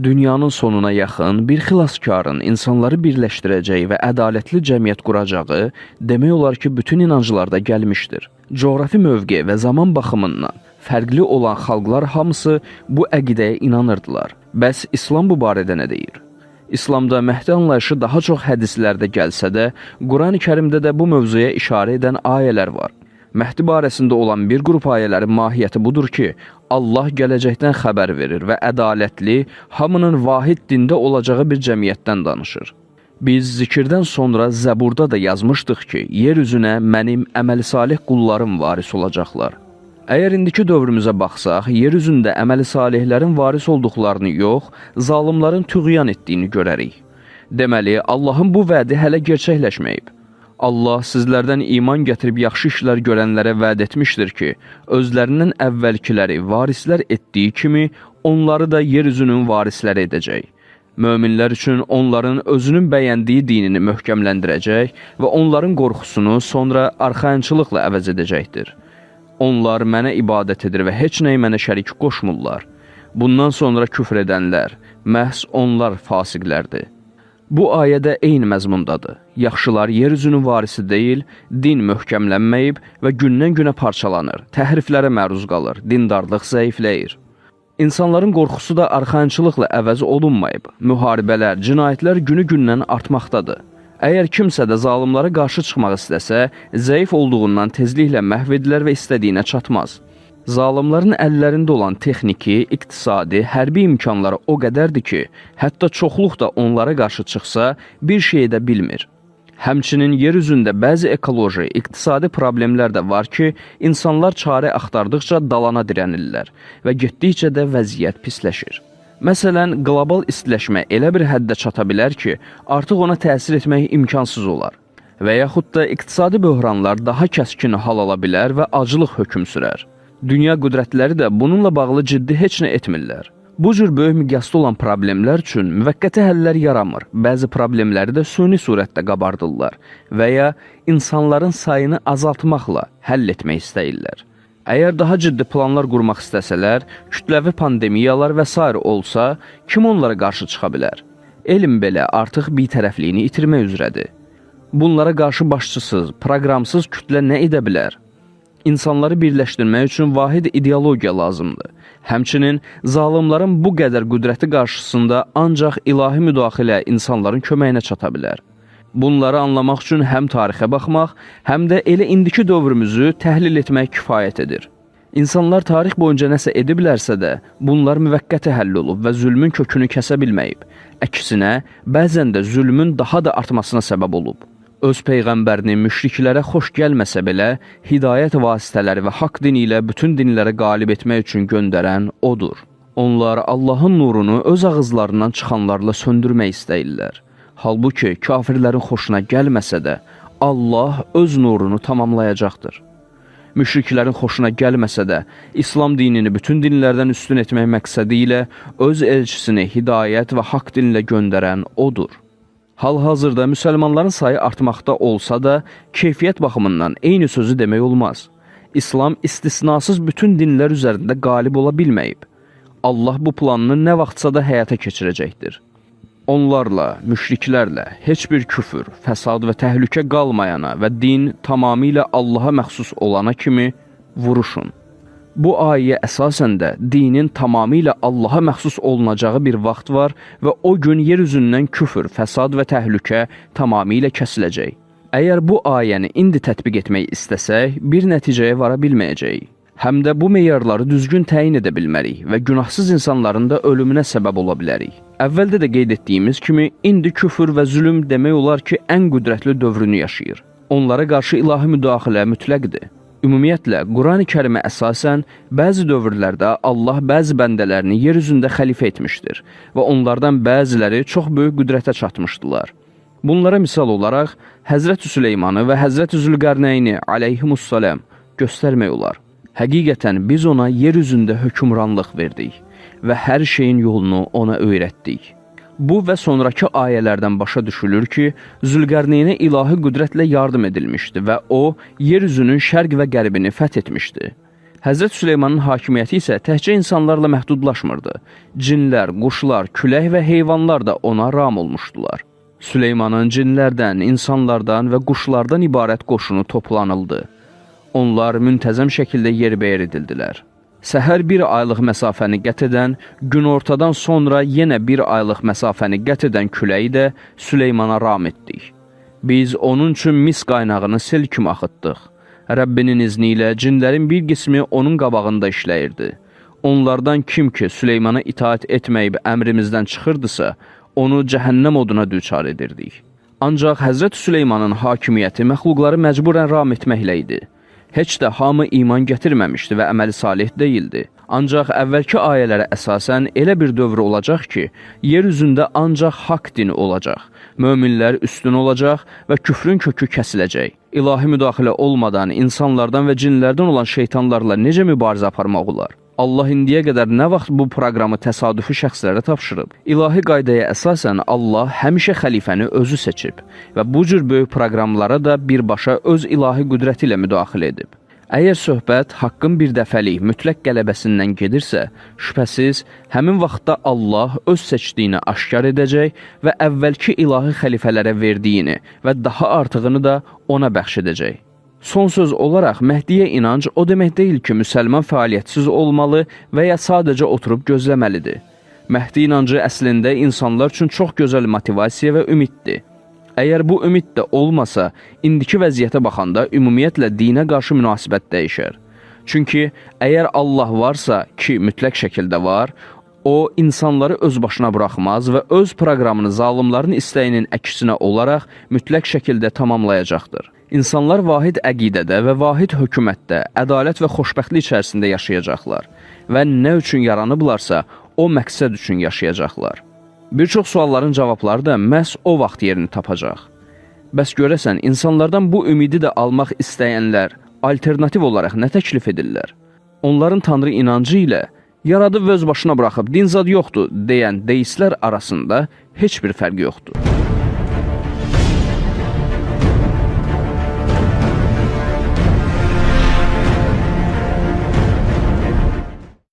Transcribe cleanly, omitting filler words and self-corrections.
Dünyanın sonuna yaxın bir xilaskarın insanları birləşdirəcəyi və ədalətli cəmiyyət quracağı demək olar ki, bütün inanclarda gəlmişdir. Coğrafi mövqe və zaman baxımından fərqli olan xalqlar hamısı bu əqidəyə inanırdılar. Bəs İslam bu barədə nə deyir? İslamda Məhdi anlayışı daha çox hədislərdə gəlsə də, Qurani Kərimdə də bu mövzuya işarə edən ayələr var. Məhdi barəsində olan bir qrup ayələrin mahiyyəti budur ki, Allah gələcəkdən xəbər verir və ədalətli, hamının vahid dində olacağı bir cəmiyyətdən danışır. Biz zikirdən sonra Zəburda da yazmışdıq ki, yer üzünə mənim əməli salih qullarım varis olacaqlar. Əgər indiki dövrümüzə baxsaq, yer üzündə əməli salihlərin varis olduqlarını yox, zalimların tüğyan etdiyini görərik. Deməli, Allahın bu vədi hələ gerçəkləşməyib. Allah sizlərdən iman gətirib yaxşı işlər görənlərə vəd etmişdir ki, özlərindən əvvəlkiləri varislər etdiyi kimi, onları da yer üzünün varisləri edəcək. Möminlər üçün onların özünün bəyəndiyi dinini möhkəmləndirəcək və onların qorxusunu sonra arxayınçılıqla əvəz edəcəkdir. Onlar mənə ibadət edir və heç nəyi mənə şərik qoşmurlar. Bundan sonra küfr edənlər, məhz onlar fasiqlərdir. Bu ayədə eyni məzmundadır. Yaxşılar yer üzünün varisi deyil, din möhkəmlənməyib və gündən-günə parçalanır, təhriflərə məruz qalır, dindarlıq zəifləyir. İnsanların qorxusu da arxayınçılıqla əvəz olunmayıb, müharibələr, cinayətlər günü-gündən artmaqdadır. Əgər kimsə də zalimlara qarşı çıxmaq istəsə, zəif olduğundan tezliklə məhv edilər və istədiyinə çatmaz. Zalimların əllərində olan texniki, iqtisadi, hərbi imkanları o qədərdir ki, hətta çoxluq da onlara qarşı çıxsa, bir şey edə bilmir. Həmçinin yer üzündə bəzi ekoloji, iqtisadi problemlər də var ki, insanlar çarə axtardıqca dalana dirənirlər və getdikcə də vəziyyət pisləşir. Məsələn, qlobal istiləşmə elə bir həddə çata bilər ki, artıq ona təsir etmək imkansız olar. Və yaxud da iqtisadi böhranlar daha kəskin hal ala bilər və aclıq hökm sürər. Dünya qüdrətləri də bununla bağlı ciddi heç nə etmirlər. Bu cür böyük miqyasda olan problemlər üçün müvəqqəti həllər yaramır. Bəzi problemləri də süni surətdə qabardırlar və ya insanların sayını azaltmaqla həll etmək istəyirlər. Əgər daha ciddi planlar qurmaq istəsələr, kütləvi pandemiyalar və s. olsa, kim onlara qarşı çıxa bilər? Elm belə artıq bitərəfliyini itirmək üzrədir. Bunlara qarşı başçısız, proqramsız kütlə nə edə bilər? İnsanları birləşdirmək üçün vahid ideologiya lazımdır. Həmçinin zalimların bu qədər qüdrəti qarşısında ancaq ilahi müdaxilə insanların köməyinə çata bilər. Bunları anlamaq üçün həm tarixə baxmaq, həm də elə indiki dövrümüzü təhlil etmək kifayət edir. İnsanlar tarix boyunca nəsə ediblərsə də, bunlar müvəqqəti həll olub və zülmün kökünü kəsə bilməyib. Əksinə, bəzən də zülmün daha da artmasına səbəb olub. Öz peyğəmbərini müşriklərə xoş gəlməsə belə, hidayət vasitələri və haqq dini ilə bütün dinlərə qalib etmək üçün göndərən odur. Onlar Allahın nurunu öz ağızlarından çıxanlarla söndürmək istəyirlər. Halbuki kafirlərin xoşuna gəlməsə də, Allah öz nurunu tamamlayacaqdır. Müşriklərin xoşuna gəlməsə də, İslam dinini bütün dinlərdən üstün etmək məqsədi ilə öz elçisini hidayət və haqq dinlə göndərən odur. Hal-hazırda müsəlmanların sayı artmaqda olsa da, keyfiyyət baxımından eyni sözü demək olmaz. İslam istisnasız bütün dinlər üzərində qalib ola bilməyib. Allah bu planını nə vaxtsa da həyata keçirəcəkdir. Onlarla, müşriklərlə heç bir küfür, fəsad və təhlükə qalmayana və din tamamilə Allaha məxsus olana kimi vuruşun. Bu ayə əsasən də dinin tamamilə Allaha məxsus olunacağı bir vaxt var və o gün yer üzündən küfür, fəsad və təhlükə tamamilə kəsiləcək. Əgər bu ayəni indi tətbiq etmək istəsək, bir nəticəyə vara bilməyəcəyik. Həm də bu meyarları düzgün təyin edə bilmərik və günahsız insanların da ölümünə səbəb ola bilərik. Əvvəldə də qeyd etdiyimiz kimi, indi küfür və zülm demək olar ki, ən qüdrətli dövrünü yaşayır. Onlara qarşı ilahi müdaxilə mütləqdir. Ümumiyyətlə, Qurani Kərimə əsasən, bəzi dövrlərdə Allah bəzi bəndələrini yer üzündə xəlifə etmişdir və onlardan bəziləri çox böyük qüdrətə çatmışdılar. Bunlara misal olaraq, Həzrət Süleymanı və Həzrət Zülqərnəyni aleyhimussalam göstərmək olar. Həqiqətən biz ona yer üzündə hökmranlıq verdik və hər şeyin yolunu ona öyrətdik. Bu və sonraki ayələrdən başa düşülür ki, Zülqərneynə ilahi qüdrətlə yardım edilmişdi və o, yer üzünün şərq və qərbini fəth etmişdi. Həzrət Süleymanın hakimiyyəti isə təkcə insanlarla məhdudlaşmırdı. Cinlər, quşlar, külək və heyvanlar da ona ram olmuşdular. Süleymanın cinlərdən, insanlardan və quşlardan ibarət qoşunu toplanıldı. Onlar müntəzəm şəkildə yerbəyer edildilər. Səhər 1 aylıq məsafəni qət edən, günortadan sonra yenə 1 aylıq məsafəni qət edən küləyi də Süleymana ram etdik. Biz onun üçün mis qaynağını sel kimi axıtdıq. Rəbbinin izni ilə cinlərin bir qismi onun qabağında işləyirdi. Onlardan kim ki Süleymana itaat etməyib əmrimizdən çıxırdısa, onu cəhənnəm oduna düçar edirdik. Ancaq Həzrət Süleymanın hakimiyyəti məxluqları məcburən ram etməklə idi. Heç də hamı iman gətirməmişdi və əməli salih deyildi. Ancaq əvvəlki ayələrə əsasən elə bir dövr olacaq ki, yer üzündə ancaq haqq dini olacaq. Möminlər üstün olacaq və küfrün kökü kəsiləcək. İlahi müdaxilə olmadan insanlardan və cinlərdən olan şeytanlarla necə mübarizə aparmaq olar? Allah indiyə qədər nə vaxt bu proqramı təsadüfi şəxslərə tapşırıb? İlahi qaydaya əsasən Allah həmişə xəlifəni özü seçib və bu cür böyük proqramlara da birbaşa öz ilahi qüdrəti ilə müdaxilə edib. Əgər söhbət haqqın bir dəfəlik mütləq qələbəsindən gedirsə, şübhəsiz, həmin vaxtda Allah öz seçdiyini aşkar edəcək və əvvəlki ilahi xəlifələrə verdiyini və daha artığını da ona bəxş edəcək. Son söz olaraq, Məhdiyə inanc o demək deyil ki, müsəlman fəaliyyətsiz olmalı və ya sadəcə oturub gözləməlidir. Məhdi inancı əslində insanlar üçün çox gözəl motivasiya və ümiddir. Əgər bu ümid də olmasa, indiki vəziyyətə baxanda ümumiyyətlə dinə qarşı münasibət dəyişər. Çünki əgər Allah varsa ki, mütləq şəkildə var, o insanları öz başına buraxmaz və öz proqramını zalimların istəyinin əksinə olaraq mütləq şəkildə tamamlayacaqdır. İnsanlar vahid əqidədə və vahid hökumətdə, ədalət və xoşbəxtlik içərisində yaşayacaqlar və nə üçün yaranıblarsa, o məqsəd üçün yaşayacaqlar. Bir çox sualların cavabları da məhz o vaxt yerini tapacaq. Bəs görəsən, insanlardan bu ümidi də almaq istəyənlər alternativ olaraq nə təklif edirlər? Onların Tanrı inancı ilə yaradıb öz başına buraxıb din zad yoxdur deyən deistlər arasında heç bir fərq yoxdur.